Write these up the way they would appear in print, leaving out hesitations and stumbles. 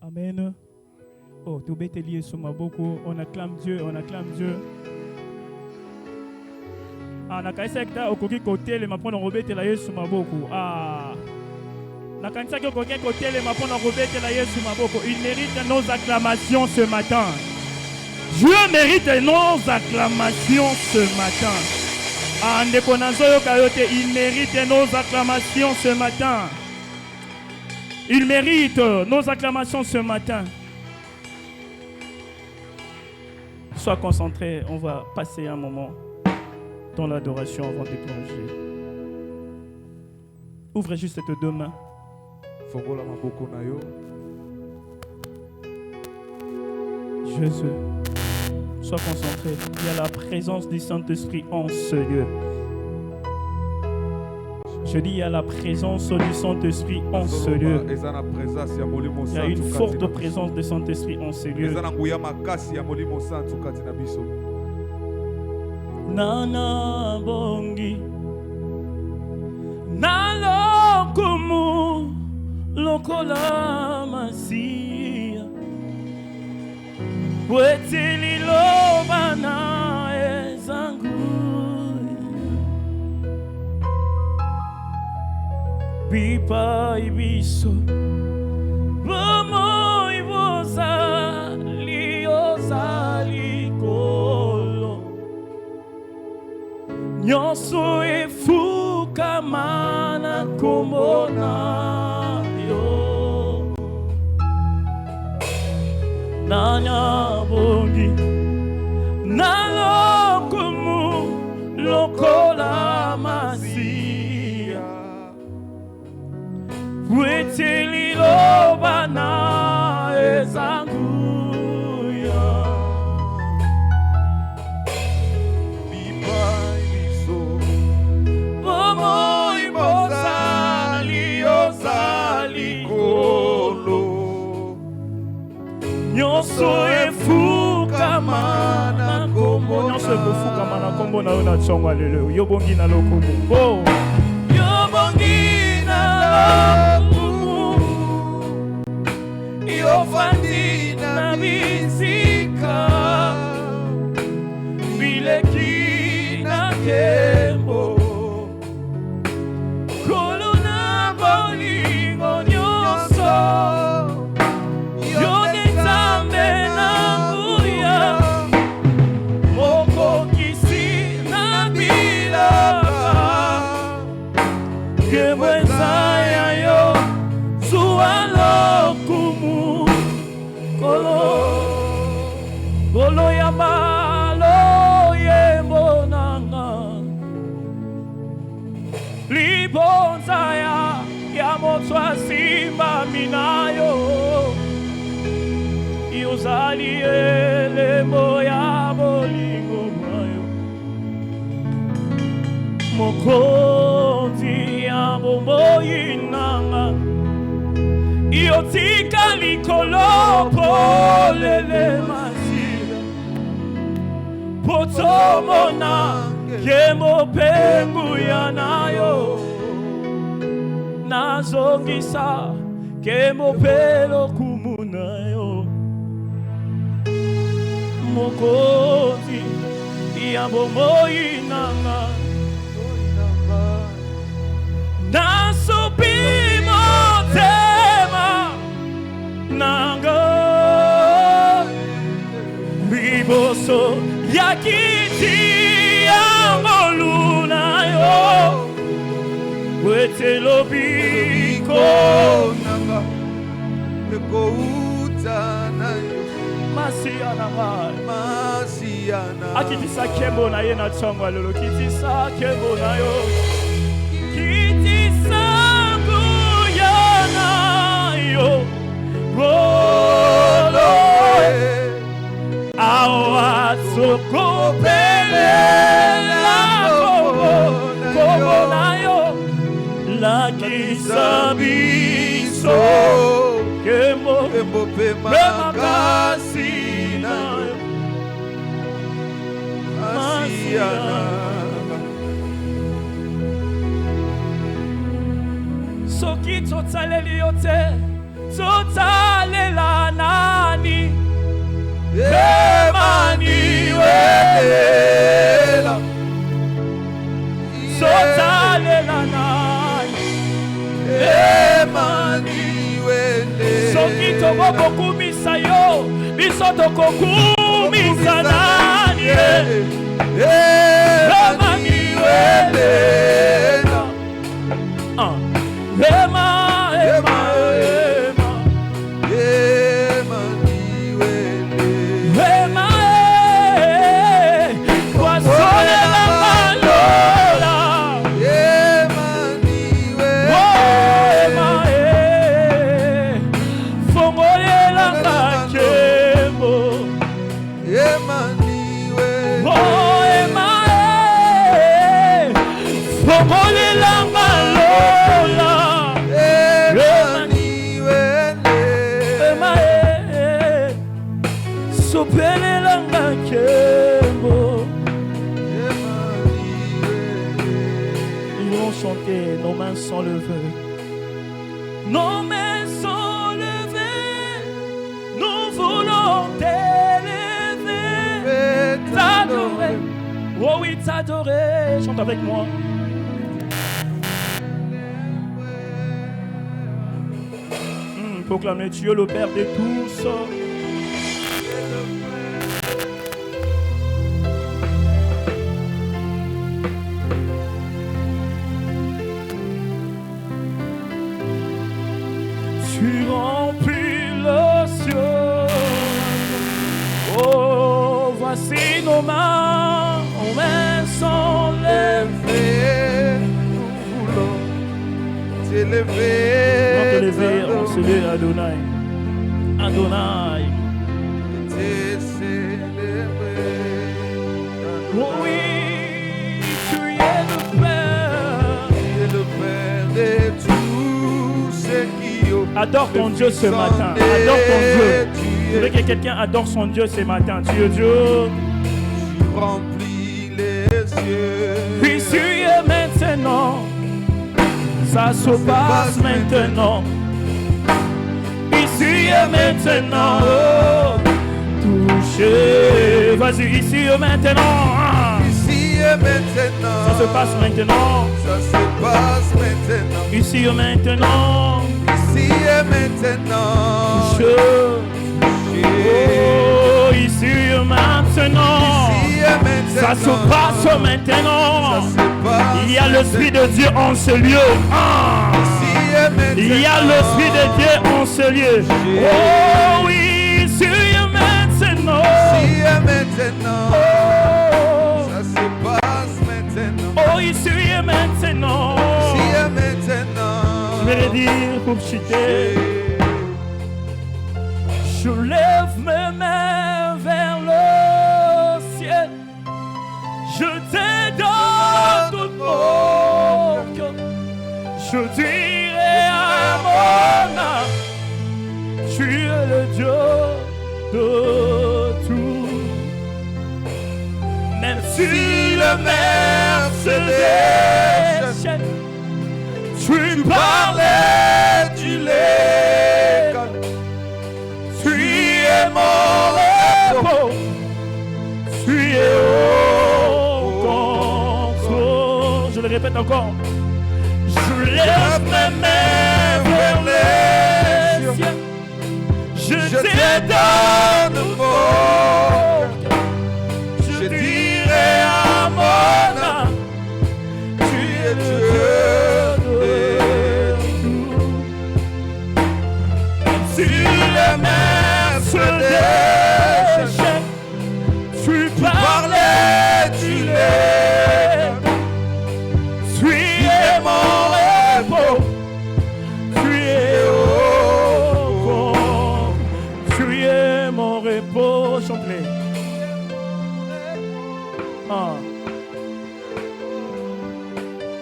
Amen. Oh, tout bête lié sur ma boko. On acclame Dieu, on acclame Dieu. Ah, na kaiseka okoki kotele mapona robete la Yesu maboko. Ah. Na kaiseka okoki kotele mapona robete la Yesu maboko. Il mérite nos acclamations ce matin. Dieu mérite nos acclamations ce matin. Ah, ndekonazoyo kayote, il mérite nos acclamations ce matin. Il mérite nos acclamations ce matin. Sois concentré, on va passer un moment dans l'adoration avant de plonger. Ouvre juste tes deux mains. Jésus, sois concentré. Il y a la présence du Saint-Esprit en ce lieu. Je dis, il y a la présence du Saint-Esprit en ce lieu. Il y a une forte présence du Saint-Esprit en ce lieu. Nana bongi Nalo kumu Lokola masia Wetili lobana ezangu Bipa ibiso Bomo ibosa Liosa likolo Nyonso efuka mana komona yo Nanya bongi Nalokumu lokola masia Wetili lobana ezangu Nyonso efuka mana kombo Nyonso efuka mana kombo na una tsongo alelo Yobongi na lokumu Oh Yobongi na lokumu Yofandi na bizika Bileki na kembo Koluna bolingo nyonso Golo ya malo yembo nanga Libonza ya motswa simba minayo Yozali elembo ya bolingo mayo Mokonzi ya bombo inanga Yotika likolo polele masira Potomona kemo pengu yanayo Nazongisa kemo pelo kumunayo Mokozi ya bombo inanga Nasupimo tema Nanga Biboso Yakiti Angoluna yo Wete lobiko Nanga Eko uta na yo Masiana Masiana Akitisa kembo na ye na tsongo lolo Kitisa kembo na yo Kitisa guyana yo Rolo Awa sokopele la komo na yo La kisabiso Kembo pe makasi na yo Masiana Soki totaleli yote Totalela nani Emmanuel. sotalela nani Emmanuel. soki tokokumisa yo biso tokokumisa nani Emmanuel. Ema, ema, ema. Ema, kwasole la malola. Ema, fongole la kakembo. Ema, fongole la malola. Sopele la kakembo. Nous allons chanter, nos mains sont levées. Nos mains sont levées. Nous voulons t'élever, t'adorer. Oh oui, t'adorer. Chante avec moi. Proclamer Dieu le Père de tous. Tu remplis le ciel. Oh, voici nos mains sont levées. Nous voulons t'élever. On te lever en ce lieu, Adonai. Adonai. T'es célébré. Oh oui, tu es le Père. Tu es le Père de tous ceux qui ont. Adore ton Dieu ce matin. Adore ton Dieu. Je veux que quelqu'un adore son Dieu ce matin. Tu es Dieu. Tu remplis les cieux. Puis tu es maintenant. Ça se passe maintenant. Ici et maintenant. Oh, touché. Vas-y, ici et maintenant. Ici et maintenant. Ça se passe maintenant. Ça se passe maintenant. Ici et maintenant. Ici et maintenant. Touché. Oh, ici et maintenant. Ici et maintenant. Ça se passe maintenant. Ça se passe. Il y a l'Esprit de Dieu en ce lieu. Ah. Ici et maintenant. Il y a l'Esprit de Dieu en ce lieu. Oh oui, ici et maintenant. Ici et maintenant. Oh, Ça se passe maintenant. oh ici et maintenant. Ici et maintenant. Je vais le dire pour chuter. Je lève mes mains vers le ciel. Je te donne tout mon cœur. Je dirai à mon âme, tu es le Dieu de tout. Même si le mer se déchaîne, tu parlais du lait. Tu es mon repos, tu es au contrôle. Je le répète encore. Je lève mes mains vers les cieux. Je te donne mon cœur. Je dirai à mon âme, tu es Dieu de tout. Même si les mers se déchaînent, tu parlais du lait. Tu es mon repos, tu es au fond, tu es mon repos, chante-les. Ah.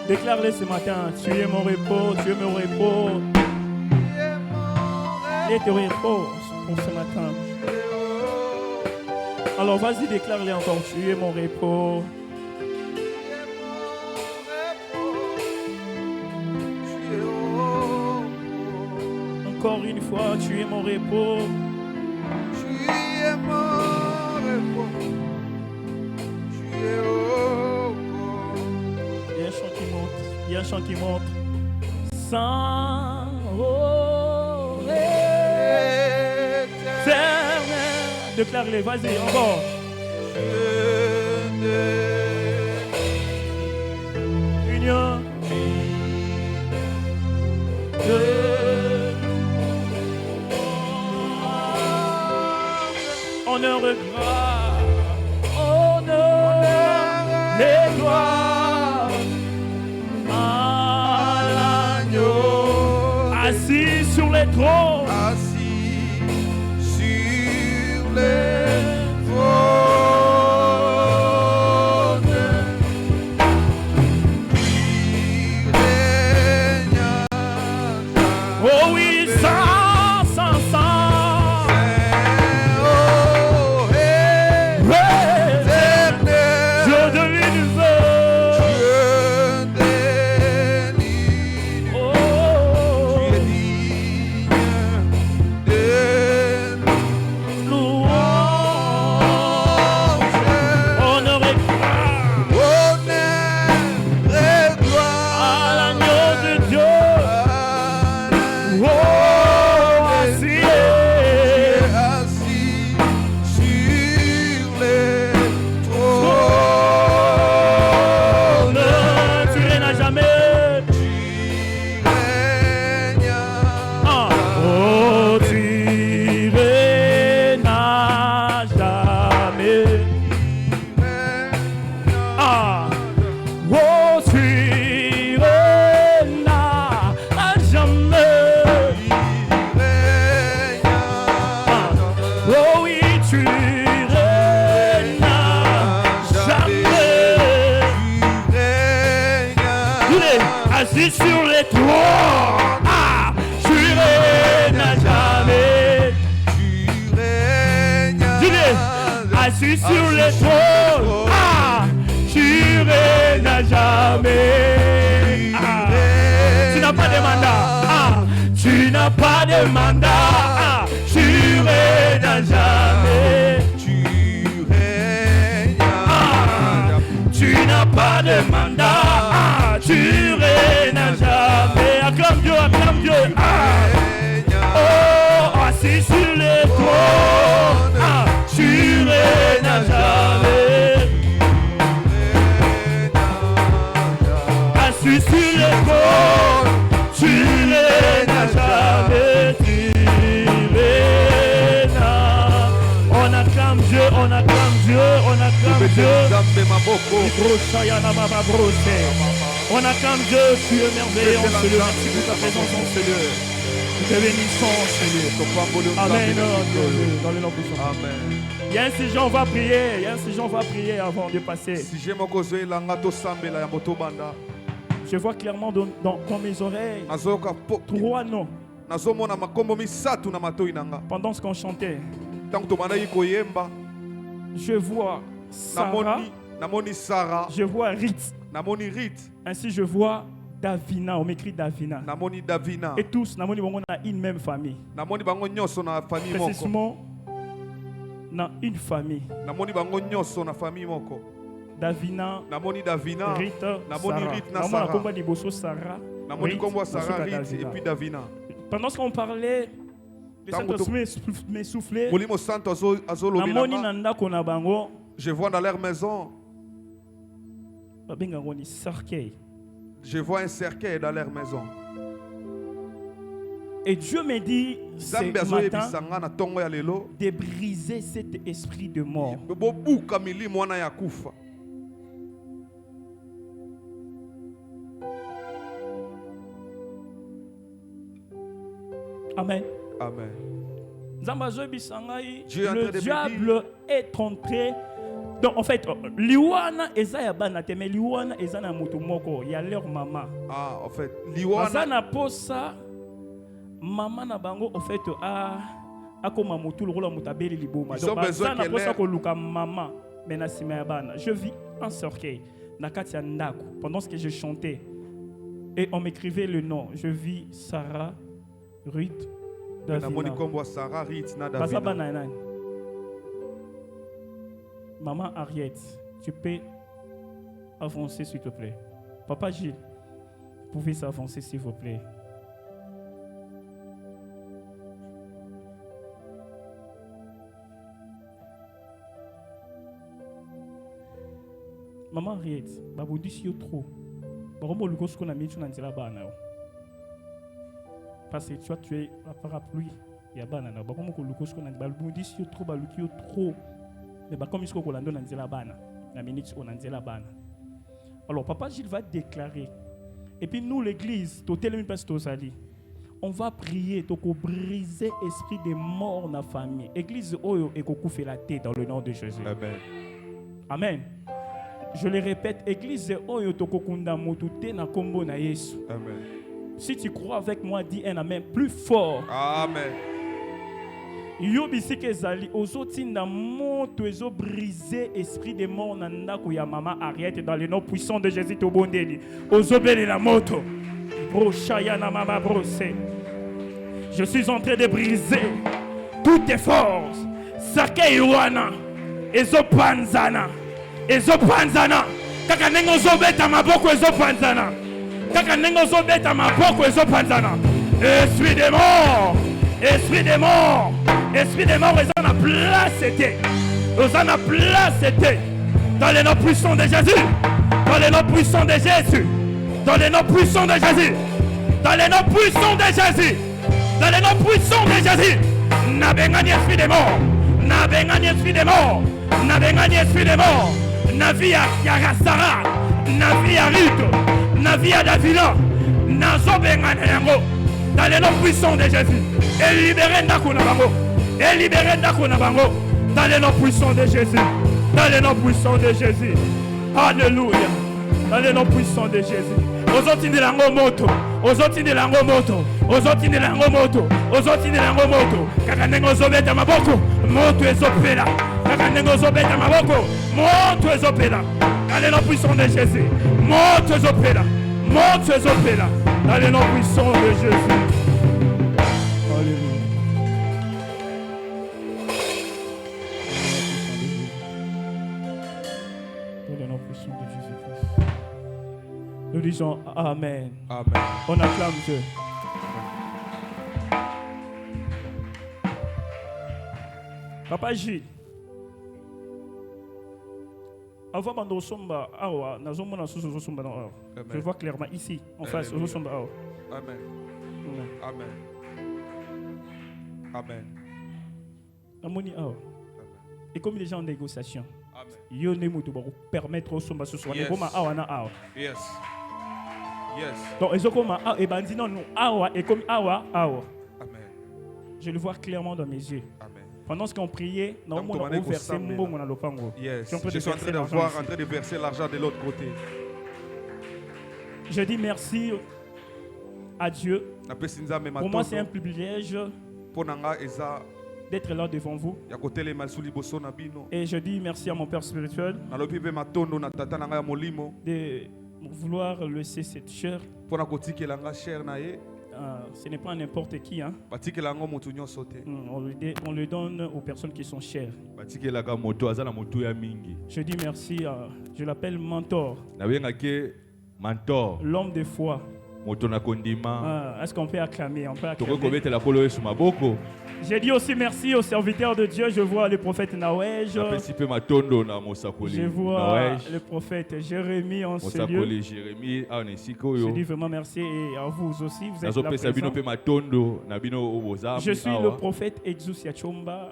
Déclare-les ce matin, tu es mon repos, tu es mon repos. Et te repos pour ce matin. Alors vas-y, déclare-les encore, tu es mon repos. Encore une fois, tu es mon repos. un chant qui montre. Saint, oh, éternel. Déclare-les, vas-y, encore. Union. Honneur et gloire, honneur et gloire à l'agneau assis sur les trônes, assis sur les trônes, il règne. Oh oui, sans, sans, sans. Assis sur les trônes, ah, tu règnes à jamais. Tu règnes. Dis-le, assis sur les trônes, ah, tu règnes à jamais. Ah, tu n'as pas de mandat, ah, tu n'as pas de mandat, ah, tu règnes à jamais. Tu règnes. Ah, tu n'as pas de mandat, ah, tu règnes à jamais. Acclame Dieu, acclame Dieu. Ah. Oh, assis sur les trônes, ah, tu règnes à jamais. Assis sur les trônes, tu règnes à jamais. Tu règnes. On acclame Dieu, on acclame Dieu, on acclame Dieu. On acclame Dieu, tu es merveilleux en ce lieu. Merci pour ta présence en ce lieu. Nous te bénissons en ce lieu. Amen. Dans le nom puissant. Amen. Il y a un sujet, on va prier. Il y a un sujet, on va prier avant de passer. Je vois clairement dans mes oreilles 3 noms. Pendant ce qu'on chantait, je vois Sarah, je vois Rite. Ainsi je vois Davina, on m'écrit Davina. Et tous, on a une même famille. Précisément, dans une famille. Davina, Rite, Sarah. Et puis Davina. Pendant ce qu'on parlait, le Saint-Esprit m'essoufflait. Je vois dans leur maison. Je vois un cercueil dans leur maison. Et Dieu me dit ce matin de briser cet esprit de mort. Amen. Amen. Le diable est entré. Donc en fait, liwana ezaya banate mais liwana ezana mutu moko ya leur maman. Ah, en fait, liwana azana posa maman na bango en fait akoma mutu lokola mutabeli liboma. Donc azana posa ko luka maman mais na sima ya bana. Je vis un cercueil na kati ya ndako pendant ce que je chantais et on m'écrivait le nom. Je vis Sarah, Ruth, Davina. Sarah, Ruth, Davina. Maman Ariette, tu peux avancer s'il te plaît. Papa Gilles, pouvez s'avancer, s'il vous plaît. Maman Henriette, babondisi yo trop. Baromo lukos qu'on a mis sur la bana. Parce que toi tu es la parapluie. Il y a banana. Baromo lukos qu'on a babondisi yo trop, baluki yo trop. Mais comme il se qu'on a donné la bana. La minute on a la bana. Alors papa Gilles va déclarer. Et puis nous l'église, on va prier pour briser l'esprit des morts dans la famille. L'église oyo et qu'on fait la tête dans le nom de Jésus. Amen. Amen. Je le répète, église oyo tokokunda motute na kombo na Yesu. Amen. Si tu crois avec moi, dis un amen plus fort. Amen. Yo bisike zali ozotinda moto ezo briser esprit de mort na ndako ya mama Ariette dans le nom puissant de Jésus to bondeli. Ozobele la moto. Bro shaya na mama brosé. Je suis en train de briser toutes tes forces. Sake iwana ezo panzana. Ezo panzana. Kaka nengo zobeta maboko ezo panzana. Kaka nengo zobeta maboko ezo panzana. Esprit de mort. Esprit de mort. Esprit de mort, ils en a placé. Ils en a placé. Dans les noms puissants de Jésus. Dans les noms puissants de Jésus. Dans les noms puissants de Jésus. Dans les noms puissants de Jésus. Dans les noms puissants de Jésus. N'abengani esprit de mort. N'abengani esprit de mort. N'abengani esprit de mort. Navia Yarasara. Navia Rito. Navia Davila. Nazobengani yango. Dans les noms puissants de Jésus. Et libérez Nakunabango. Et libérez Nakunabango. Dans les noms puissants de Jésus. Dans les noms puissants de Jésus. Alléluia. Dans les noms puissants de Jésus. Ozoti de lango moto. Ozoti de lango moto. Ozoti de lango moto. Ozoti de lango moto. Kakanengo zobeta maboko. Moto ezopela. Kakanengo zobeta maboko. Moto ezopela. Dans les noms puissants de Jésus. Moto ezopela. Moto ezopela. Dans les noms puissants de Jésus. Alléluia. Dans les noms puissants de Jésus-Christ. Nous disons Amen. Amen. On acclame Dieu. Papa Gilles. Avant Bando Somba, Awa, Nazomona Soso Somba, je vois clairement ici, en face, Soso Somba, Awa. Amen. Amen. Amen. Amoni Awa. Et comme les gens en négociation, Amen. Yo ne mutu ba permettre au Somba ce soir. Comme Awa na Awa. Yes. Yes. Donc, ils ont comme Awa, et bandit non, Awa, et comme Awa, Awa. Amen. Je le vois clairement dans mes yeux. Amen. Pendant ce qu'on priait, nous avons versé mon à l'opango. Yes. Je suis en train de voir, en train de verser l'argent de l'autre côté. Je dis merci à Dieu. Pour moi, c'est un privilège d'être là devant vous. Et je dis merci à mon Père spirituel de vouloir laisser cette chair. Ce n'est pas n'importe qui. Hein. On le donne aux personnes qui sont chères. Je dis merci, je l'appelle mentor. L'homme de foi. Est-ce qu'on peut acclamer? On peut acclamer. J'ai dit aussi merci aux serviteurs de Dieu. Je vois le prophète Nawej. Je vois le prophète Jérémie en ce lieu. Je dis vraiment merci et à vous aussi. Vous êtes là présents. Je suis le prophète Exousia Chomba.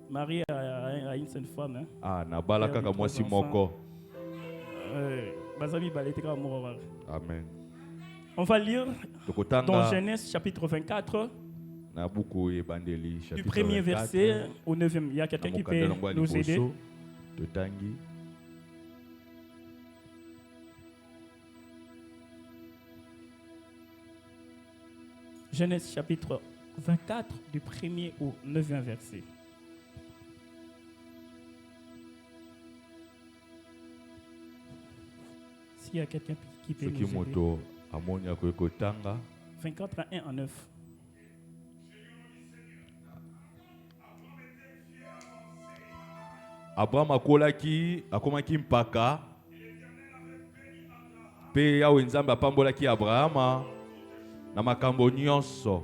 Marie a une seule femme. Amen. On va lire dans Genèse chapitre 24, du premier verset au 9e. Il y a quelqu'un qui peut nous aider? Genèse chapitre 24, du premier au 9e verset. S'il y a quelqu'un qui peut nous aider. 24 à 1 à 9. Abraham akolaki mpaka Pe yawe nzambe apambolaki Abrahama na makambo nyonso.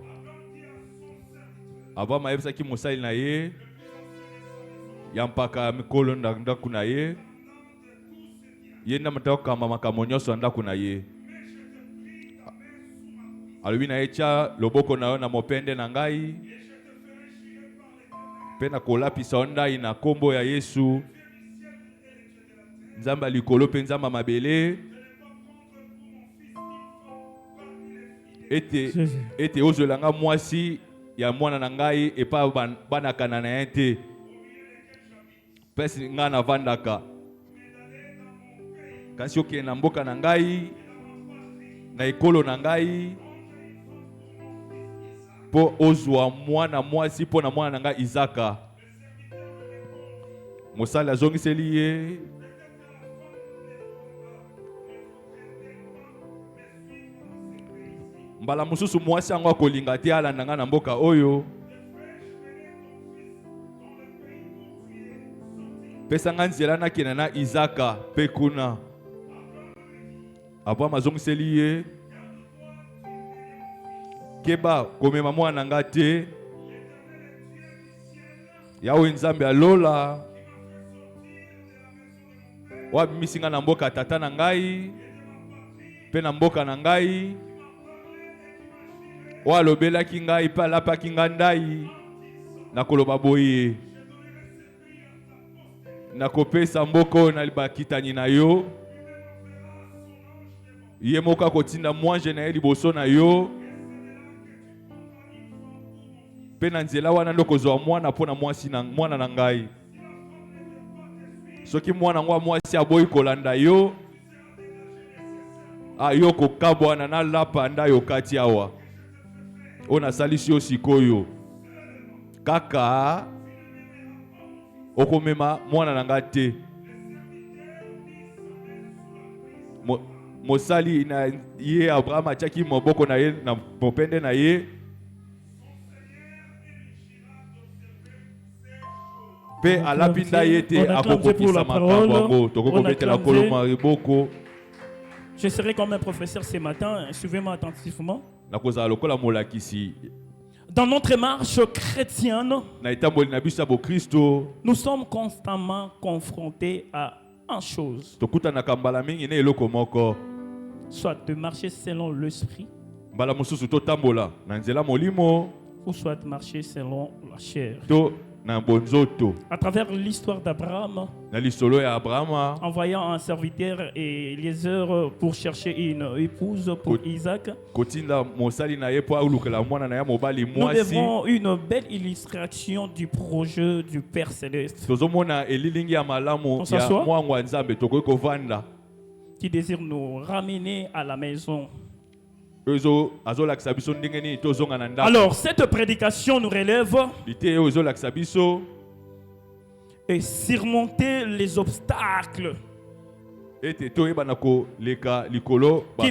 Abraham ayebisaki mosali na ye ya mpaka mikolo ndako na ye. Ye nda matao kamba makambo nyonso ndako na ye. Alobi na ye tia loboko na yo na mopende na ngai. Pe na kolapisa ndai na kombo ya Yesu. Nzamba likolo pe nzamba mabele. Ete ozolanga mwasi ya mwana na ngai epa banakana na ye te. Pesi nga na vandaka. Kasi okende na mboka na ngai na ekolo na ngai po ozwa mwana mwasi po na mwana na ngai Izaka. Mosali azongiseli ye mbala mususu mwasi yango akolinga te alanda nga na mboka oyo. Pesa nga nzela nakende na Izaka pe kuna. Abraham azongiseli ye keba komema mwana nga te. Yawe nzambe alola wabimisi nga na mboka tata na ngai pe na mboka na ngai. Walobelaki ngai pe alapaki nga ndai na koloba boye na kopesa mboko na libakitani na yo. Ye moka kotinda mwanje na ye liboso na yo. Pe na nzela wana ndo kozwa mwana pona mwasi na mwana na ngai. Soki mwana ngwa mwasi aboyi kolanda yo, yo kokabwana na lapa nda yo kati awa. Ona salisi yo sikoyo. Kaka okomema mwana na nga te. Mosali na ye Abraham atiaki moboko na ye na mopende na ye. Pe alapinda ye te akokokisa makambo yango. Tokokobetela koloma riboko. Je serai comme un professeur ce matin, suivez-moi attentivement. Dans notre marche chrétienne, nous sommes constamment confrontés à une chose. Soit de marcher selon l'esprit, ou soit de marcher selon la chair. À travers l'histoire d'Abraham, envoyant un serviteur et Eliezer pour chercher une épouse pour Isaac, nous avons une belle illustration du projet du Père Céleste qui désire nous ramener à la maison. Alors, cette prédication nous relève et surmonter les obstacles qui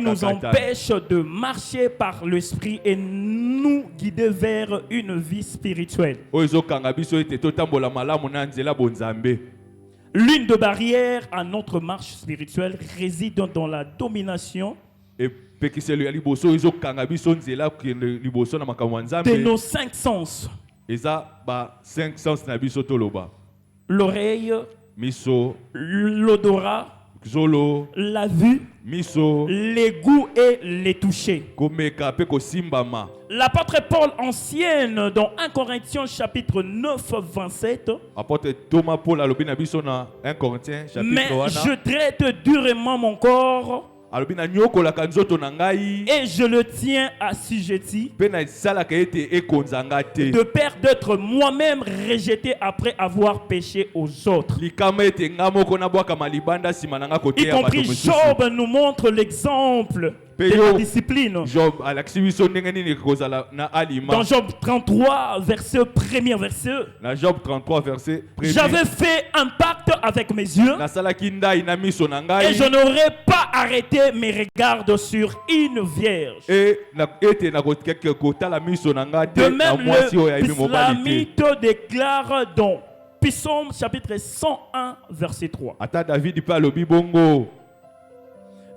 nous empêchent de marcher par l'esprit et nous guider vers une vie spirituelle. L'une des barrières à notre marche spirituelle réside dans la domination de nos 5 sens. L'oreille, l'odorat, la vue, les goûts et les touchés. L'apôtre Paul ancienne dans 1 Corinthiens chapitre 9 27. Mais je traite durement mon corps et je le tiens assujetti de peur d'être moi-même rejeté après avoir péché aux autres. Y compris Job nous montre l'exemple de la discipline. Dans Job 33, verset 1er verset. J'avais fait un pacte avec mes yeux et je n'aurais pas arrêté mes regards sur une vierge. De même, le psalmiste déclare dans Psaume chapitre 101, verset 3.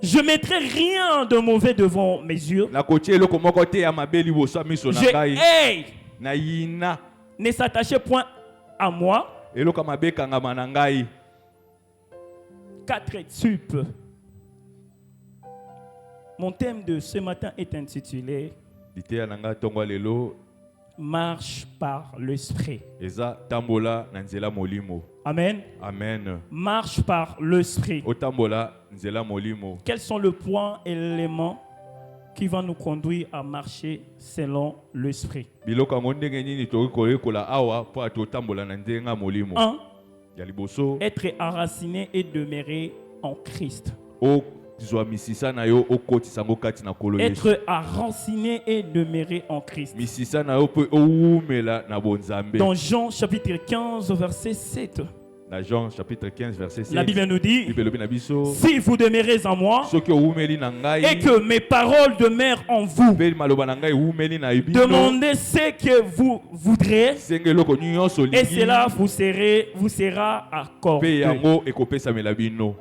Je mettrai rien de mauvais devant mes yeux. nakotia eloko moko te ya mabe liboso ya miso na Je ngai hais. nayina Ne s'attachez point à moi. eloko ya mabe ekangama na ngai. 4 tubes. Mon thème de ce matin est intitulé liteya na ngai ntongo ya lelo Marche par l'esprit. eza tambola na nzela molimo. Amen. Amen. Marche par l'esprit. Otambola nzela molimo. Quels sont les points et éléments qui vont nous conduire à marcher selon l'esprit? Biloko yango ndenge nini tokoki koyekola awa mpo ati otambola na nzela ya molimo. 1. Ya liboso Être enraciné et demeurer en Christ. ozwa misisa na yo okotisa yango kati na kolo Yesu. Être enraciné et demeurer en Christ. Misisa na yo mpe owumela na bonzambe. Dans Jean chapitre 15 verset 7, Na Jean chapitre 15 verset 7. la Bible nous dit, Bible elobi na biso si vous demeurez en moi soki owumeli na et ngai que mes paroles demeurent en vous, mpe maloba na ngai ewumeli na bino demandez ce que vous voudrez senga eloko nyonso et olingi cela vous sera mpe accordé. yango ekopesamela bino.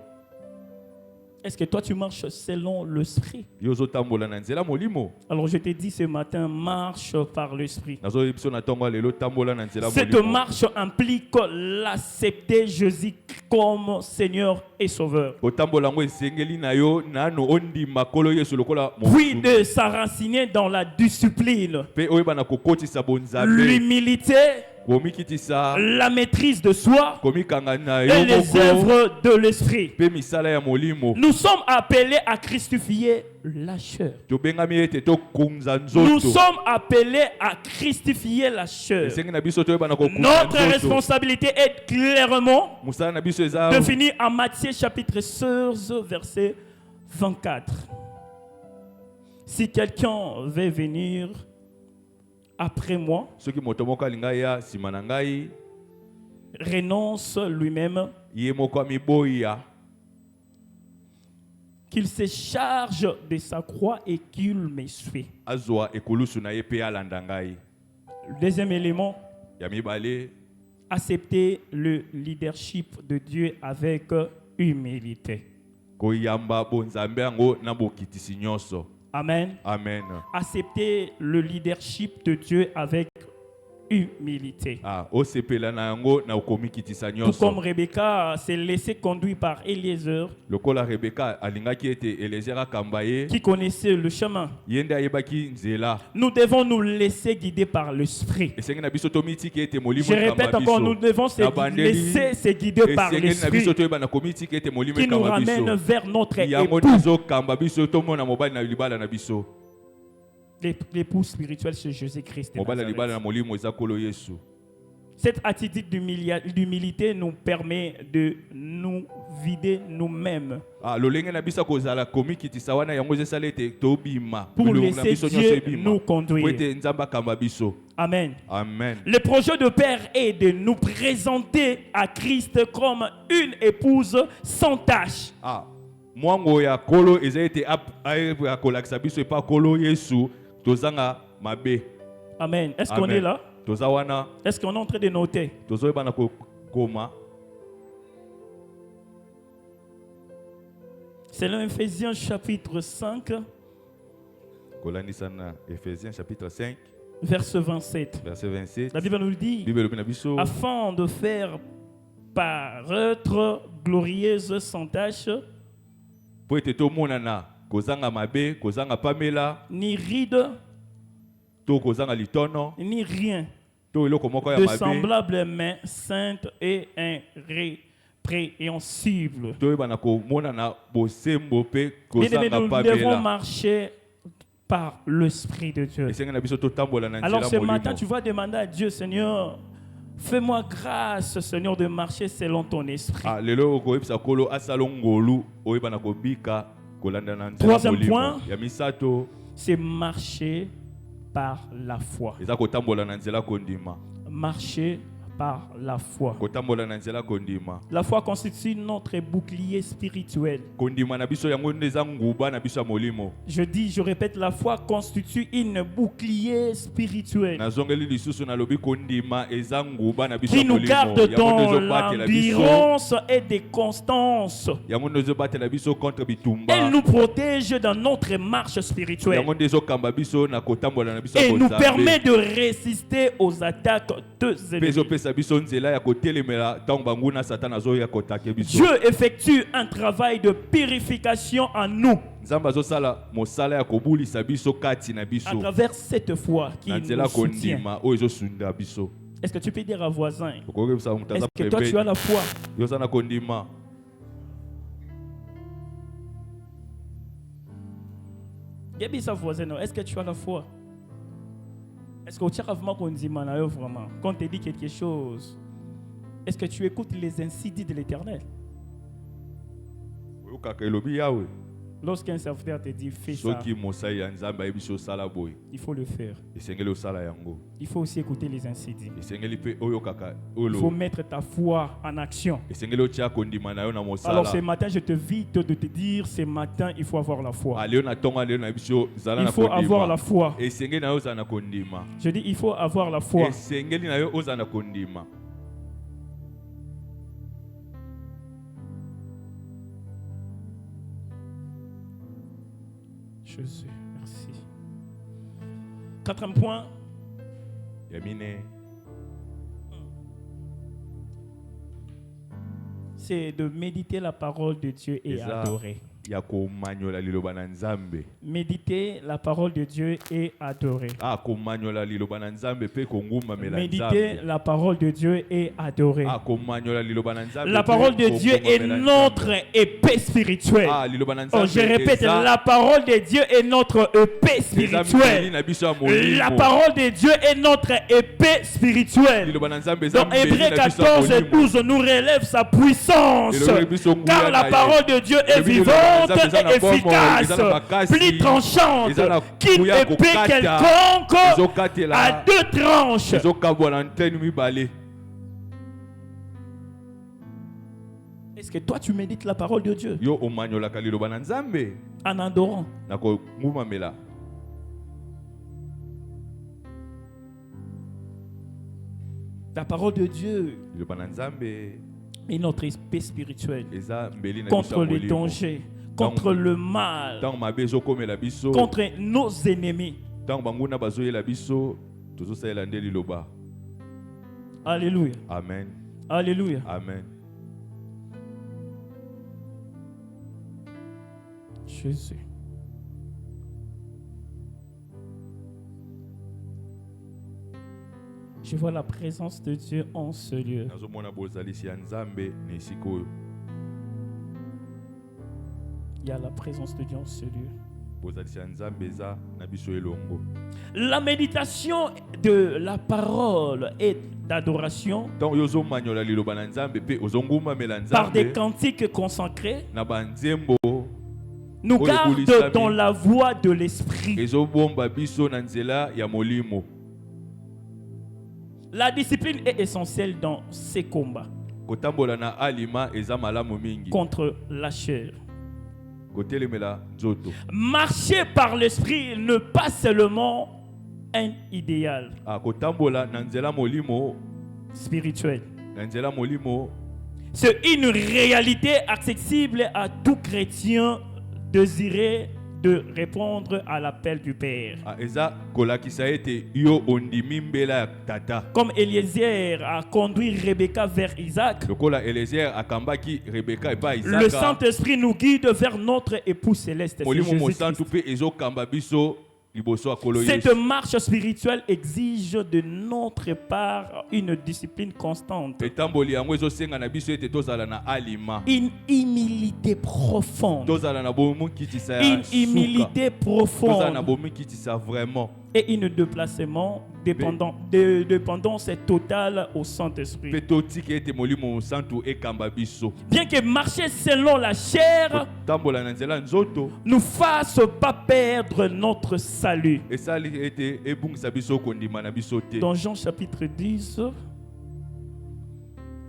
Est-ce que toi tu marches selon l'esprit? Yo ozotambola na nzela molimo. Alors je te dis ce matin, marche par l'esprit. Nazoyebi biso na ntongo ya lelo tambola na nzela Cette molimo. marche implique l'accepter Jésus comme Seigneur et Sauveur. Otambola yango esengeli na yo nano ondima kolo Yesu lokola Puis mosungi. de s'enraciner dans la discipline, Mpe oyeba na kokotisa bonzambe l'humilité, komikitisa la maîtrise de soi komikanga na et yo les moko œuvres de l'esprit. mpe misala ya molimo. Nous sommes appelés à crucifier la chair. Tobengami ete tokunza Nous nzoto. sommes appelés à crucifier la chair. Esengi na biso toyeba na kokunza Notre nzoto. responsabilité est clairement Musala na biso eza définie en Matthieu chapitre 16 verset 24. Si quelqu'un veut venir après moi, soki moto moko alinga ya nsima na ngai renonce lui-même, ye moko amiboya qu'il se charge de sa croix et qu'il me suit. azwa ekulusu na ye mpe alanda ngai. Le deuxième élément, Ya mibale accepter le leadership de Dieu avec humilité. koyamba bonzambe yango na bokitisi nyonso. Amen. Amen. Accepter le leadership de Dieu avec humilité. Osepela na yango na okomikitisa Tout comme nyonso. Rebecca s'est laissée conduire par Eliezer, Lokola Rebeka alingaki ete Eliezer akamba ye qui connaissait le chemin. ye nde ayebaki nzela. Nous devons nous laisser guider par l'esprit. Esengi na biso tomitiki ete molimo Je répète ekamba encore, nous biso. devons Na bandeli, laisser se guider par esengeli na l'esprit biso toyeba na komitiki ete molimo qui nous ekamba ramène biso. vers notre Yango époux. nazokamba biso tomona mobali na libala na biso. L'époux spirituel, c'est Jésus-Christ de Mobali na libala na Nazareth. molimo eza kolo Yesu. Cette attitude d'humilité nous permet de nous vider nous-mêmes Lolenge na biso kozala komikitisa wana yango ezesala ete tobima. pour Bilongo na laisser biso nyonso Dieu ebima. nous Po conduire. ete Nzambe akamba biso. Amen. Amen. Le projet de Père est de nous présenter à Christ comme une épouse sans tache. Mwango ya kolo eza ete akolakisa biso epa kolo Yesu tozanga mabe. Amen. Est-ce qu'on Amen. est là? Toza wana Est-ce qu'on est en train de noter? tozoyeba na kokoma. Selon Ephésiens chapitre 5, Kolandisa na Ephésiens chapitre 5 verset 27. verset 27. La Bible nous dit, Bible elobi na biso afin de faire paraître glorieuse sans tache, po ete tomonana kozanga mabe, kozanga pamela, ni ride, to kozanga litono, ni rien, to eloko moko ya de mabe. semblable mais sainte et irrépréhensible. Toyeba na komonana bosembo pe Bien-aimés, kozanga nous devons pamela. marcher par l'Esprit de Dieu. Esengi na biso totambola na Alors ce nzela matin, molimo. tu vas demander à Dieu, Seigneur, fais-moi grâce, Seigneur, de marcher selon ton esprit. Lelo okoyebisa kolo asala ngolu oyeba na kobika kolanda na nzela Troisième molimo. point. Ya misato C'est marcher par la foi. eza kotambola na nzela kondima. Marcher par la foi. kotambola na nzela kondima. La foi constitue notre bouclier spirituel. Kondima na biso yango ndeza nguba na biso ya molimo. Je dis, je répète, la foi constitue une bouclier spirituel Nazongeli lisusu na lobi kondima eza nguba na biso qui ya nous molimo. garde dans Yango batela biso. l'endurance et des constances. Yango ndezo batela biso contre bitumba. Elle nous protège dans notre marche spirituelle Yango ndezo kamba biso na kotambola na biso et ya nous Nzambe. permet de résister aux attaques de Pezo ennemis. pesa biso nzela ya kotelemela tango banguna satana zo ya kotake biso. Dieu effectue un travail de purification en nous Nzambe azosala mosala ya kobulisa biso kati na à biso. travers cette foi qui Na nous nzela soutient. kondima oyo ezosunda biso. Est-ce que tu peux dire à voisin, Okokebisa mutu aza est-ce que toi tu as la foi? Yo sana kondima. Yebisa voisin, non, est-ce que tu as la foi? Est-ce que tu as vraiment quand on te dit quelque chose, est-ce que tu écoutes les insidies de l'Éternel? Oyokaka elobi yawe. Lorsqu'un serviteur te dit fais ça, Soki mosai ya Nzambe ayebiso sala boy. il faut le faire. Esengeli osala yango. Il faut aussi écouter les insidies. Esengeli pe oyokaka Il faut olo. mettre ta foi en action. Esengeli otia kondima na yo na mosala. Alors ce matin, je te vite de te dire, ce matin, il faut avoir la foi. Aleo na tonga leo na biso zala Il na faut avoir la kondima. foi. Esengeli na yo zala na kondima. Je dis, il faut avoir la foi. Esengeli na yo ozala na kondima. Jésus, merci. Quatrième point, Yamine c'est de méditer la parole de Dieu et Eza. adorer. ya komanyola liloba na Nzambe. Méditer la parole de Dieu et adorer. Ah, komanyola liloba na Nzambe pe kongumamela Méditer Nzambe. la parole de Dieu et adorer. Ah, komanyola liloba na Nzambe. La pe parole de Dieu est kongumamela notre Nzambe. épée spirituelle. Ah, liloba na Oh, Nzambe. je répète, eza- la parole de Dieu est notre épée eza mituni spirituelle. na biso ya molimo. La parole de Dieu est notre épée spirituelle. Liloba na Nzambe eza Dans Hébreux mbeli na biso ya 14 et molimo. 12 nous relève sa puissance. Car la parole de Dieu est vivante et efficace, plus tranchante qu'une épée quelconque à deux tranches. ezokabwa na nteni mibale. Est-ce que toi tu médites la parole de Dieu Yo omanyolaka liloba na Nzambe en adorant? na kongumamela. La parole de Dieu Liloba na Nzambe est notre épée spirituelle eza mbeli na biso contre ya le molimo. danger, contre le mal, Ntango mabe ezokomela biso, contre nos ennemis. ntango banguna bazoyela biso, tozosalela nde liloba. Alléluia. Amen. Alléluia. Amen. Jésus. Je vois la présence de Dieu en ce lieu. Nazomona bozalisi ya Nzambe na esika oyo. Il y a la présence de Dieu en ce lieu. Bozalisi ya Nzambe eza na biso elongo. La méditation de la parole et d'adoration Ntango yo ozomanyola liloba na Nzambe pe ozongumamela par des Nzambe cantiques consacrés na banzembo nous Oyo garde bulisami. dans la voie de l'esprit. ezobomba biso na nzela ya molimo. La discipline est essentielle dans ces combats Kotambola na alima eza malamu mingi. contre la chair. Kotelemela nzoto. Marcher par l'esprit n'est pas seulement un idéal Ah, kotambola na nzela molimo, spirituel. na nzela molimo C'est une réalité accessible à tout chrétien désiré de répondre à l'appel du Père. ah, eza kolakisa ete yo ondimi mbela ya tata. Comme Eliezer a conduit Rebecca vers Isaac, Lokola Eliezer akambaki Rebeka epa le Isaka. Saint-Esprit nous guide vers notre époux céleste. c'est Molimo Jésus-Christ. mosantu pe ezokamba biso liboso akolo Cette Yesu. marche spirituelle exige de notre part une discipline constante, Etamboli yango ezosenga na biso ete tozala na alima. une humilité profonde, Tozala na bomu kitisa ya une suka. humilité Tozala na profonde bomu kitisa vraiment. et une déplacement dépendance totale au Saint-Esprit. Pe totiki ete molimo mosantu ekamba biso. Bien que marcher selon la chair Tambola na nzela nzoto nous fasse pas perdre notre salut. esali ete ebungisa biso kondima na biso te. Dans Jean chapitre 10,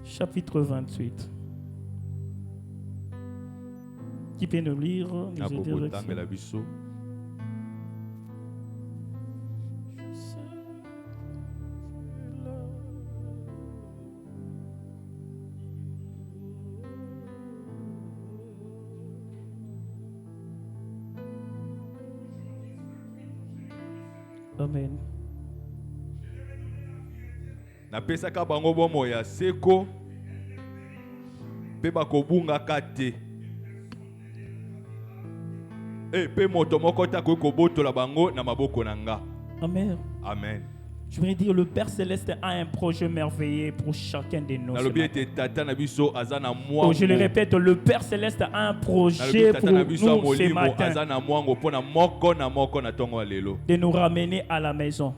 chapitre 28. Qui peut nous lire, nous aider avec ça? Amen. Napesaka bango bomo ya seko pe bakobunga kate. Pe moto moko ta ko botola bango na maboko nanga. Amen. Amen. Je voudrais dire, le Père Céleste a un projet merveilleux pour chacun de nous. Oh, je le répète, le Père Céleste a un projet pour nous ce matin. De nous ramener à la maison.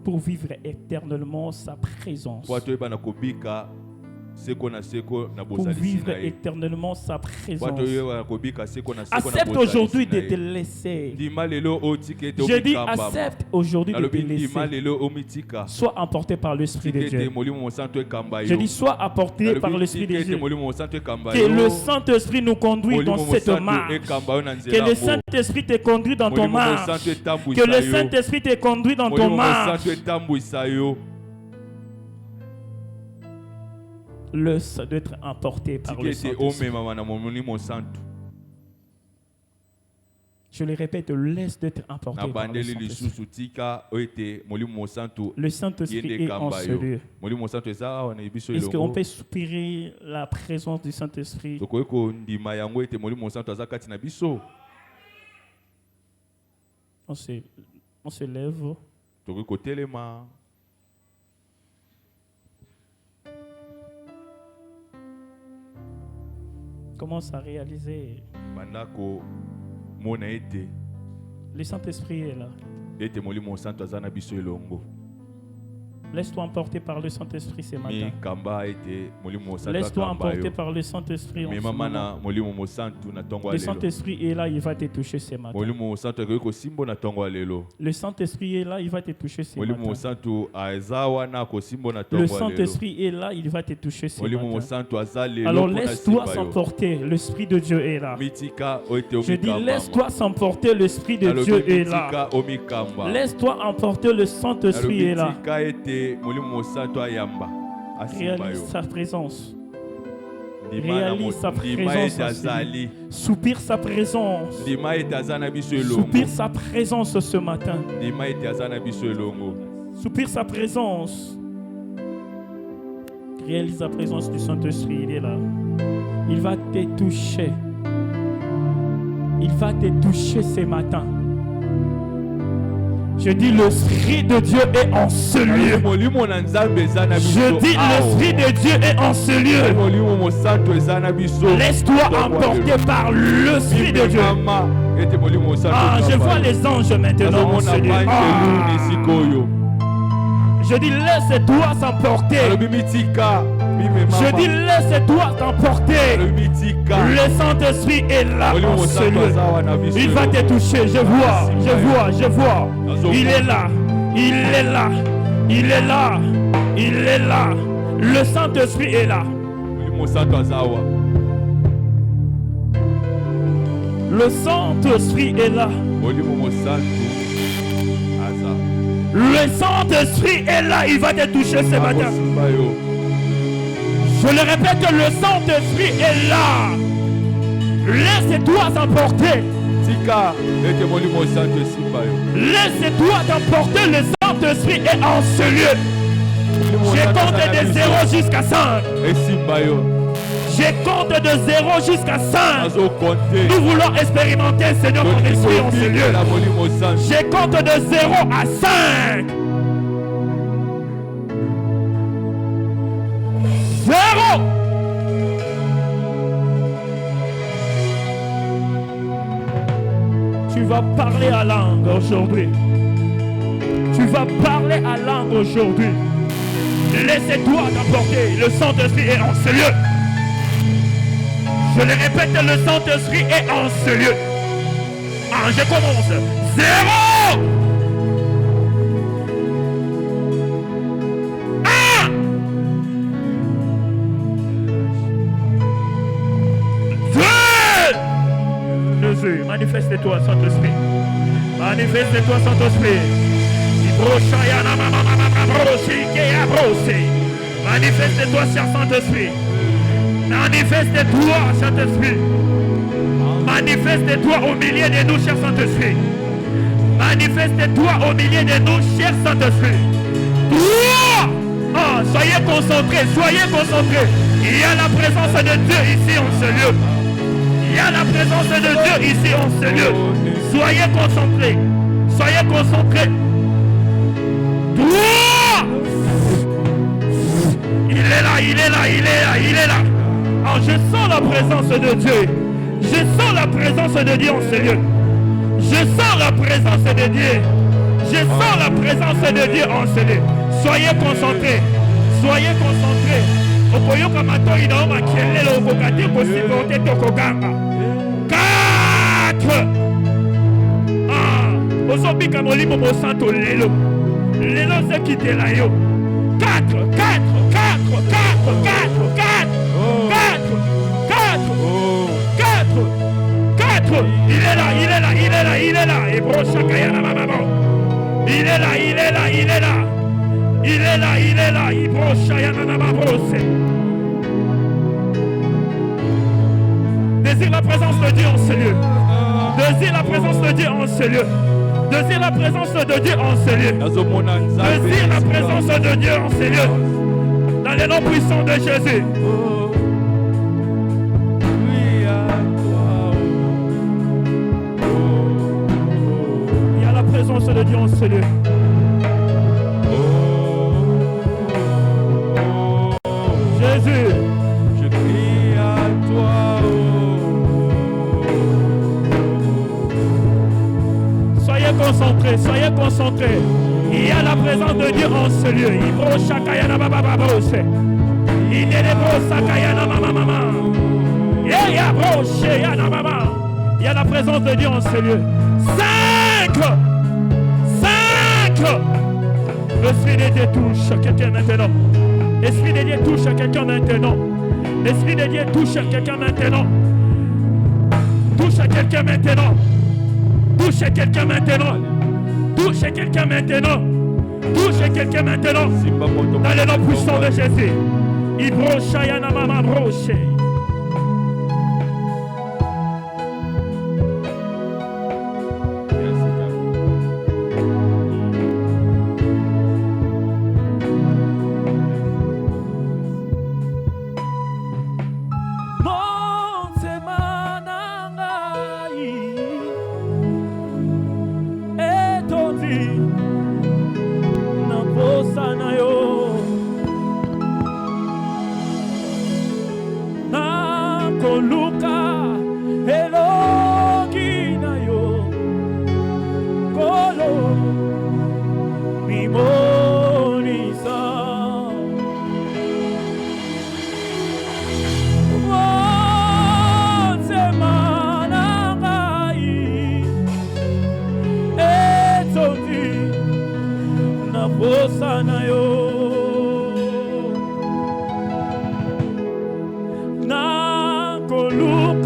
Pour vivre éternellement sa présence. Pour vivre éternellement sa présence. Accepte aujourd'hui de te laisser. Je dis accepte aujourd'hui de te laisser. Sois emporté par l'Esprit de Dieu. Je dis sois emporté par l'Esprit de Dieu. Que le Saint-Esprit nous conduise dans cette marche. Que le Saint-Esprit te conduise dans ton marche. Que le Saint-Esprit te conduise dans ton marche. Laisse d'être emporté par le Saint-Esprit. Je le répète, laisse d'être emporté par le Saint-Esprit. Le Saint-Esprit est en ce lieu. Est-ce qu'on peut soupirer la présence du Saint-Esprit? On se lève. Commence à réaliser. Le Saint-Esprit est là. Laisse-toi emporter par le Saint-Esprit ce matin. Laisse-toi emporter par le Saint-Esprit en ce moment. Le Saint-Esprit est là, il va te toucher ce matin. Le Saint-Esprit est là, il va te toucher ce matin. Le Saint-Esprit est là, il va te toucher ce matin. Alors laisse-toi s'emporter, l'Esprit de Dieu est là. Je dis laisse-toi s'emporter, l'Esprit de Dieu est là. Laisse-toi emporter, le Saint-Esprit est là. Réalise sa présence. Réalise sa présence. Soupire sa présence. Soupire sa présence ce matin. Soupire sa présence. Réalise la présence du Saint-Esprit. Il est là. Il va te toucher. Il va te toucher ce matin. Je dis l'Esprit de Dieu est en ce lieu. Je dis l'Esprit de Dieu est en ce lieu. Laisse-toi emporter par l'Esprit de Dieu. Je vois les anges maintenant en ce lieu. Je dis laisse-toi s'emporter. Je dis laisse-toi t'emporter. Le Saint-Esprit est là en ce lieu. Il va te toucher. Je vois. Il est là. Il est là. Il est là. Il est là. Le Saint-Esprit est là. Le Saint-Esprit est là. Le Saint-Esprit est là. Il va te toucher ce matin. Je le répète, le Saint-Esprit est là. Laisse-toi t'emporter. Laisse-toi t'emporter. Le Saint-Esprit est en ce lieu. Je compte de 0 jusqu'à 5. Je compte de 0 jusqu'à 5. Nous voulons expérimenter, Seigneur, ton esprit en ce lieu. Je compte de 0 à 5. 0. Tu vas parler à langue aujourd'hui. Tu vas parler à langue aujourd'hui. Laissez-toi t'emporter. Le Saint-Esprit est en ce lieu. Je le répète, le Saint-Esprit est en ce lieu. Je commence. 0. Jésus. Manifeste-toi, Saint-Esprit. Manifeste-toi, Saint-Esprit. Manifeste-toi, cher Saint-Esprit. Manifeste-toi, Saint-Esprit. Manifeste-toi au milieu de nous, cher Saint-Esprit. Manifeste-toi au milieu de nous, cher Saint-Esprit. Toi, soyez concentrés, soyez concentrés. Il y a la présence de Dieu ici en ce lieu. Il y a la présence de Dieu ici en ce lieu. Soyez concentrés, soyez concentrés. Toi, il est là, il est là, il est là, il est là. Oh, je sens la présence de Dieu. Je sens la présence de Dieu en ce lieu. Je sens la présence de Dieu. Je sens la présence de Dieu en ce lieu. Soyez concentrés. Soyez concentrés. Okoyoka matoi na oma kelele okokati kosipote tokoganga. 4. Ozobika molimo mosanto lelo. Lelo se kitela yo. 4. 4. 4. 4. 4. 4. 4. Il est là, il est là, il est là, il est là. Et brochakayana maman. Il est là, il est là, il est là. Il est là, il est là. Il brochayana maman. Désire la présence de Dieu en ce lieu. Désire la présence de Dieu en ce lieu. Désire la présence de Dieu en ce lieu. Désire la présence de Dieu en ce lieu. Dans le nom puissant de Jésus. De Dieu en ce lieu. Jésus, je crie à toi. Soyez concentrés, soyez concentrés. Il y a la présence de Dieu en ce lieu. Il y a la présence de Dieu en ce lieu. 5. L'Esprit de Dieu touche quelqu'un maintenant. L'Esprit de Dieu touche quelqu'un maintenant. L'Esprit de Dieu touche quelqu'un maintenant. Touche quelqu'un maintenant. Touche quelqu'un maintenant. Touche quelqu'un maintenant. Touche quelqu'un maintenant. Dans le nom puissant de Jésus. Ibrochayana mama broche. Koluka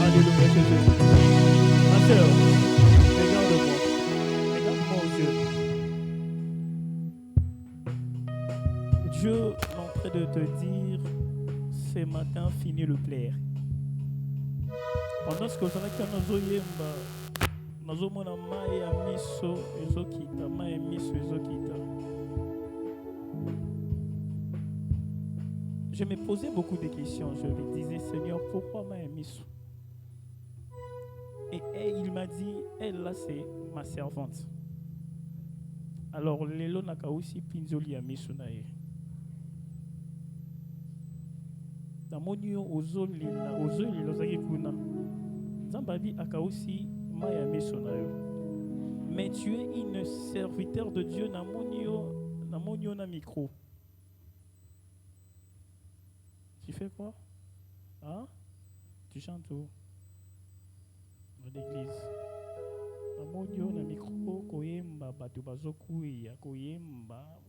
Alléluia Jésus. Ma sœur, regarde-moi. Regarde-moi aux yeux. Dieu est en train de te dire, ce matin, finis le plaire. Pendant ce que vous avez fait nos oyemba, nos omona mai à miso ezokita, mai miso ezokita. Je me posais beaucoup de questions. Je me disais, Seigneur, pourquoi mai miso? Et il m'a dit, elle là c'est ma servante. Alors, lelo naka aussi pinzoli à miso na ye. Namonio ozoli lozaki kuna. Zambabi aka aussi maya miso na yo. Mais tu es une serviteur de Dieu namonio na micro. Tu fais quoi? Hein? Tu chantes où? Dans l'église. Namonio na micro koyemba bato bazokuya koyemba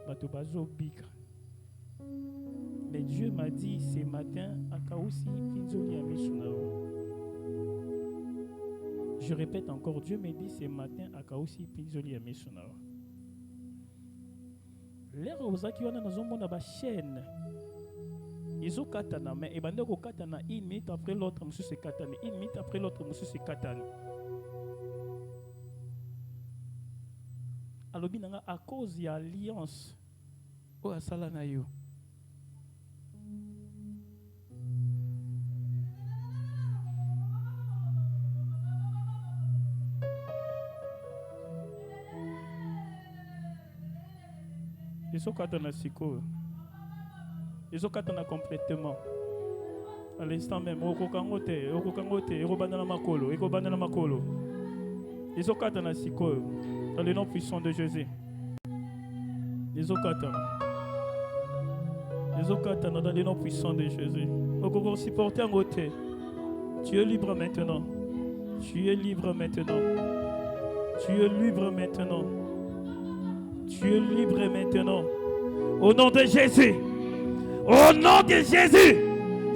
bato bazobika. Mais Dieu m'a dit ce matin akaosi pinzoli amisunao. Je répète encore, Dieu m'a dit ce matin akaosi pinzoli amisunao. L'air ozaki wana nazomona ba chaîne. Ils ont katana mais et bande ko katana une minute après l'autre monsieur se katana, une minute après l'autre monsieur se katana. Alobi nanga à cause de l'alliance o asala na yo. Ils ont katana siko. Ils ont katana complètement. À l'instant même, okokangote, ekobanda na makolo. Ils ont katana siko. Dans le nom puissant de Jésus. Ils ont katana dans le nom puissant de Jésus. Okoko supporter en côté. Tu es libre maintenant. Tu es libre maintenant. Tu es libre maintenant. Tu es libre maintenant. Au nom de Jésus. Au nom de Jésus.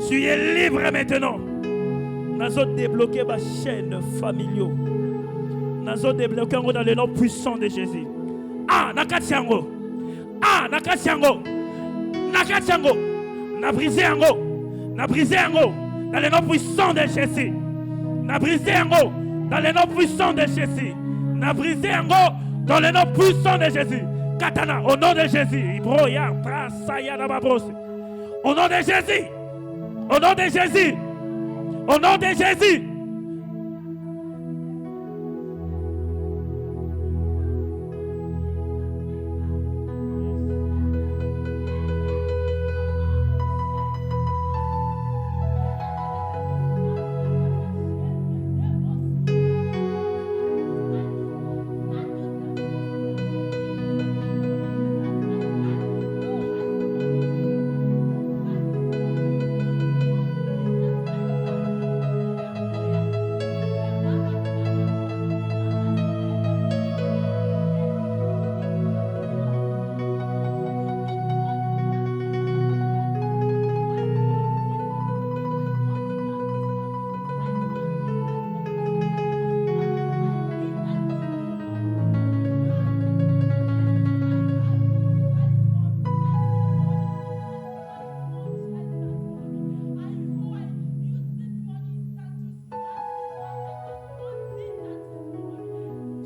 Tu es libre maintenant. Nous avons débloqué ma chaîne familiale. Nous avons débloqué dans le nom puissant de Jésus. Ah, Nakatiango. Ah, Nakatiango. Nakatiango. Na brisé ango. Na brisé ango. Dans le nom puissant de Jésus. Na brisé ango. Dans le nom puissant de Jésus. Na brisé ango. Dans le nom puissant de Jésus. Katana, au nom de Jésus. Ibroya, Prasaya, Nababros. Au nom de Jésus. Au nom de Jésus. Au nom de Jésus.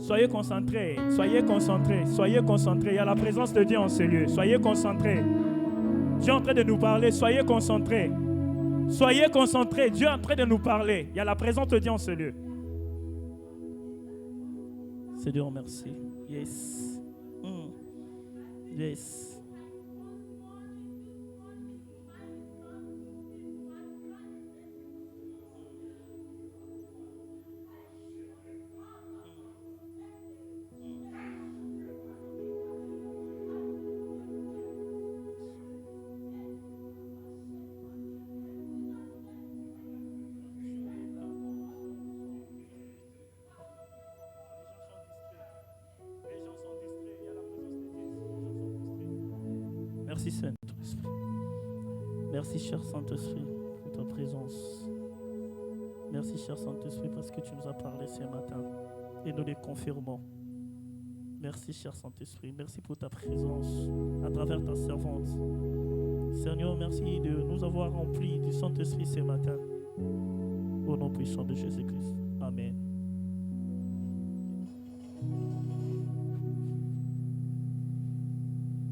Soyez concentrés, soyez concentrés, soyez concentrés. Il y a la présence de Dieu en ce lieu. Soyez concentrés. Dieu est en train de nous parler. Soyez concentrés. Soyez concentrés. Dieu est en train de nous parler. Il y a la présence de Dieu en ce lieu. Seigneur, merci. Yes. Yes. Merci Saint-Esprit. Merci cher Saint-Esprit pour ta présence. Merci cher Saint-Esprit parce que tu nous as parlé ce matin et nous les confirmons. Merci cher Saint-Esprit. Merci pour ta présence à travers ta servante. Seigneur, merci de nous avoir remplis du Saint-Esprit ce matin. Au nom puissant de Jésus-Christ. Amen.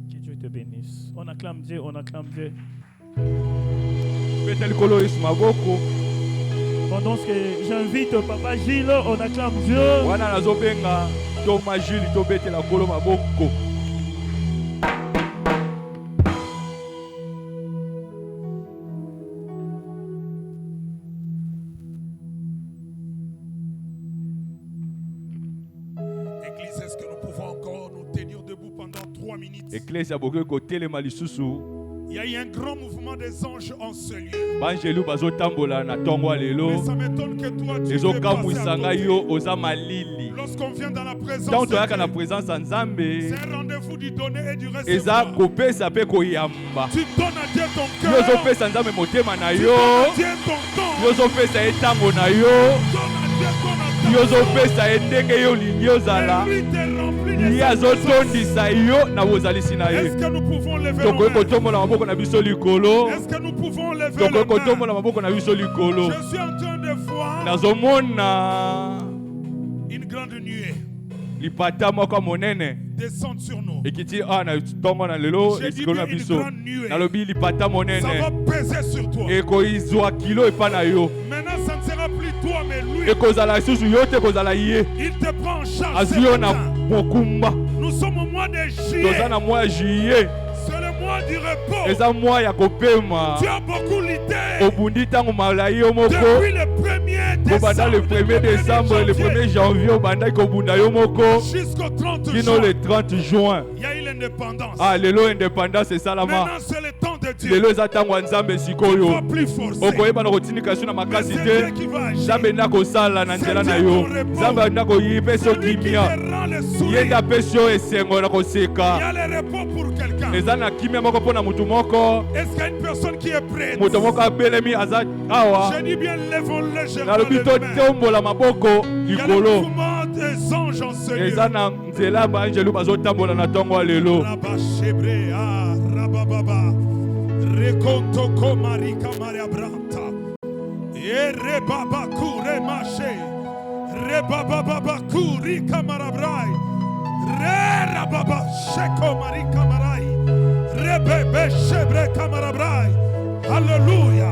Dieu te bénisse. On acclame Dieu, on acclame Dieu. Pendant que j'invite Papa Gilles, on acclame Dieu. Église, est-ce que nous pouvons encore nous tenir debout pendant 3 minutes? Il y a eu un grand mouvement des anges en ce lieu. Mais ça m'étonne que toi tu ne passes à côté. Lorsqu'on vient dans la présence de Dieu, c'est un rendez-vous du donner et du recevoir. Tu donnes à Dieu ton cœur. Tu donnes à Dieu ton temps. Tu donnes à Dieu ton attente. Et lui te remplit de sa présence. Est-ce que nous pouvons lever nos mains? Est-ce que nous pouvons lever les mains? Je suis en train de voir une grande nuée descendre sur nous. J'ai dit une grande nuée. Ça va peser sur toi. Maintenant, ça ne sera plus toi, mais lui. Il te prend en charge. Nous sommes au mois de juillet. C'est le mois du repos. Tu as beaucoup lutté. Depuis le 1er décembre, le 1er janvier, jusqu'au 30 juin. Il y a eu l'indépendance. Maintenant, c'est le temps de Dieu. Tu ne vas plus forcer. Mais c'est Dieu qui va agir. C'est Dieu ton repos. Celui qui te rend le sourire. Il y a le repos pour quelqu'un. Est-ce qu'il y a une personne qui est prête? Je dis bien, lèvons légèrement les mains. Il y a le mouvement des anges en ce lieu. Rabababa, Rekontoko Marika Maria Branta, Rebaba Kure Mache, Rebaba Kuri Kamarabrai, Rababa Sheko Marika Marai, Rebebe Shebre Kamarabrai. Alléluia,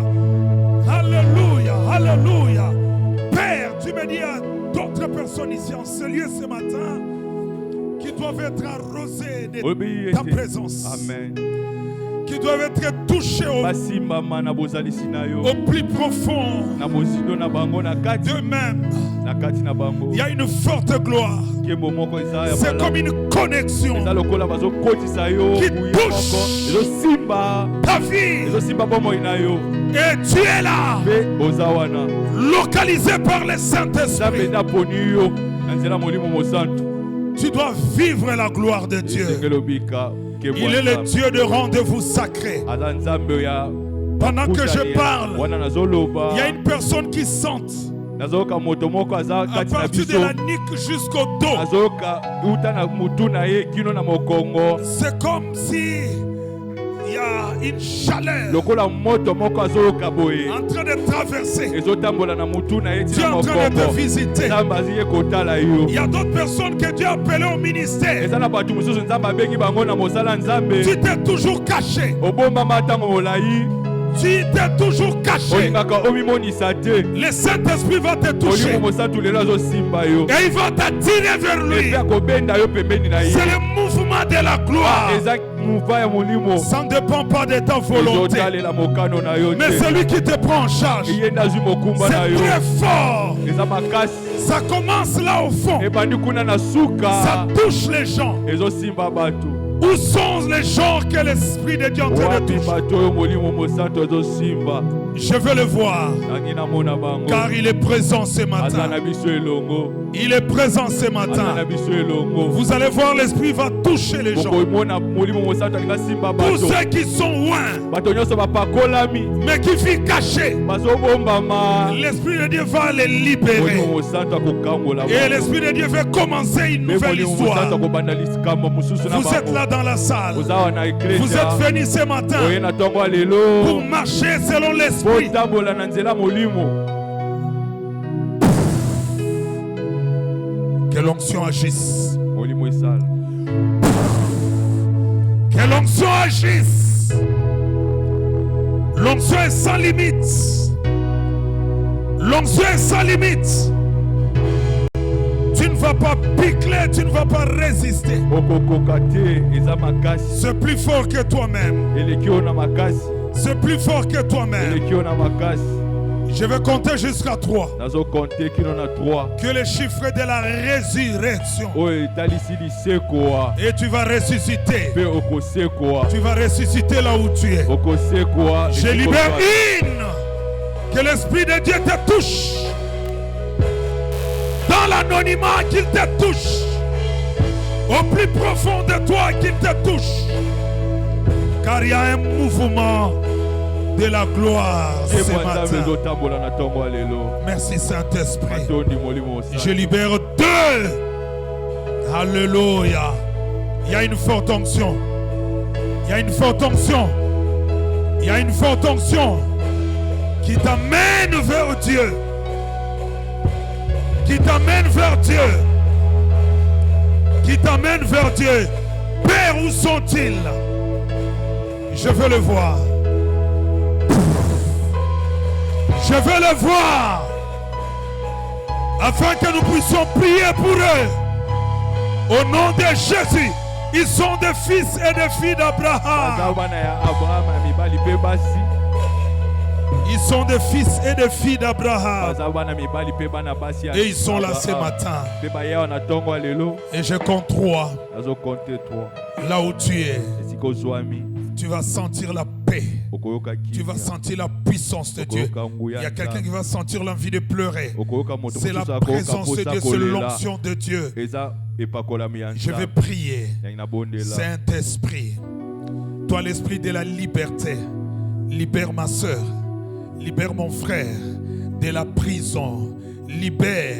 Alléluia, Alléluia. Père, tu me dis à d'autres personnes ici en ce lieu ce matin qui doivent être arrosées de ta présence. Amen. Qui doivent être touchés au plus profond d'eux-mêmes. Il y a une forte gloire. C'est comme une connexion qui touche ta vie. Et tu es là, localisé par le Saint-Esprit. Tu dois vivre la gloire de Dieu. Il est le Dieu de rendez-vous sacré. Pendant que je parle, il y a une personne qui sente à partir de la nuque jusqu'au dos. C'est comme si il y a une chaleur lokola moto moko azoyoka boye en train de traverser. ezotambola na mutu na ye Dieu est tina en train de te mokongo visiter. nzambe aziye kotala yo Il y a d'autres personnes que Dieu a appelées au ministère. eza na bato mosusu nzambe abengi bango na mosala nzambe Tu t'es toujours caché. obombama ntango molai Tu t'es toujours caché. olingaka omimonisa te Le Saint-Esprit va te olimo toucher. mosantu lelo azosimba yo Et il va t'attirer vers lui. epe akobenda yo pembeni na ye C'est le mouvement de la gloire. eza muva ya molimo Ça ne dépend pas de ta volonté. ezotalela mokano na yo Mais te c'est lui qui te prend en charge. ye nde azwi mokumba na C'est yo très fort. eza makasi Ça commence là au fond. ebandi kuna na Ça suka touche les gens. ezosimba bato Où sont les gens que l'Esprit de Dieu est en train de wapi toucher? bato oyo molimo mosantu ezosimba Je veux le voir. nangi namona bango Car il est présent ce aza matin. na biso elongo Il est présent ce aza na matin. biso elongo Vous allez voir, l'Esprit va toucher les gens. bokomona molimo mosantu alinga simba Tous bato ceux qui sont loin, bato nyonso bapakolami mais qui vivent cachés, bazobombama l'Esprit de Dieu va les molimo libérer. mosantu akokangola Et l'Esprit de Dieu veut commencer une me nouvelle molimo histoire. mosantu akobanda likambo mosusu na Vous êtes bango là dans la salle. oza wana Vous êtes eklesia venus ce matin oye na ntongo ya pour lelo marcher selon l'Esprit. botambola na nzela molimo Que l'onction agisse. molimo esala Que l'onction agisse. L'onction est sans limite. L'onction est sans limite. Tu ne vas pas picler, tu ne vas pas résister. okokoka te eza makasi C'est plus fort que toi-même. eleki oyo na makasi C'est plus fort que toi-même. eleki oyo na makasi Je vais compter jusqu'à 3. nazokonte kino na 3 Que le chiffre de la résurrection. oyo etalisi lisekoa Et tu vas ressusciter. mpe okosekoa Tu vas ressusciter là où tu es. okosekoa Je libère une. Que l'Esprit de Dieu te touche. Dans l'anonymat, qu'il te touche. Au plus profond de toi, qu'il te touche. Car il y a un mouvement de la gloire ce matin. ezotambola na ntongo ya lelo Merci Saint-Esprit. matondi molimo mosantu Je libère 2. Alléluia. Il y a une forte onction. Il y a une forte onction. Il y a une forte onction qui t'amène vers Dieu. Qui t'amène vers Dieu. Qui t'amène vers Dieu. Père, où sont-ils? Je veux le voir. Je veux le voir. Afin que nous puissions prier pour eux. Au nom de Jésus. Ils sont des fils et des filles d'Abraham. aza bana ya abrahama ya mibali mpe basi Ils sont des fils et des filles d'Abraham. baza bana mibali mpe bana basi ya Et ils sont là ce Abraham. matin. mpe bayawa na ntongo ya lelo Et je compte 3. nazokonte 3 Là où tu es, esika ozwami tu vas sentir la paix. okoyoka Tu vas kimia sentir la puissance de Dieu. okoyoka Il nguya y a quelqu'un nzambe. qui va sentir l'envie de pleurer. okoyoka moto C'est la mosusu akoyoka présence de mposa Dieu, c'est kolela l'onction de Dieu. eza epakolami ya Je vais nzambe prier. yangi nabondela Saint-Esprit, toi l'esprit de la liberté, libère ma soeur, libère mon frère de la prison, libère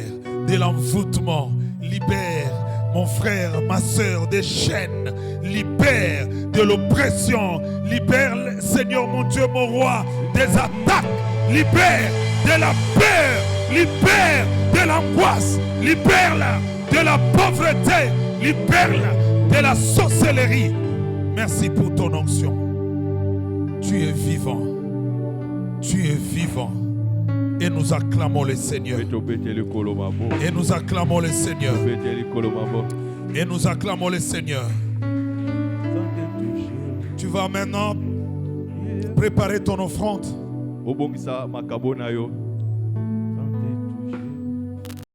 de l'envoûtement, libère mon frère, ma soeur des chaînes, libère de l'oppression, libère, Seigneur mon Dieu, mon roi, des attaques, libère de la peur, libère de l'angoisse, libère-la de la pauvreté, libère-la de la sorcellerie. Merci pour ton onction. Tu es vivant. Tu es vivant. Et nous acclamons le Seigneur. mpe tobeteli kolo mabo Et nous acclamons le Seigneur. tobeteli kolo mabo Et nous acclamons le Seigneur. Tu vas maintenant préparer ton offrande. obongisa makabo na yo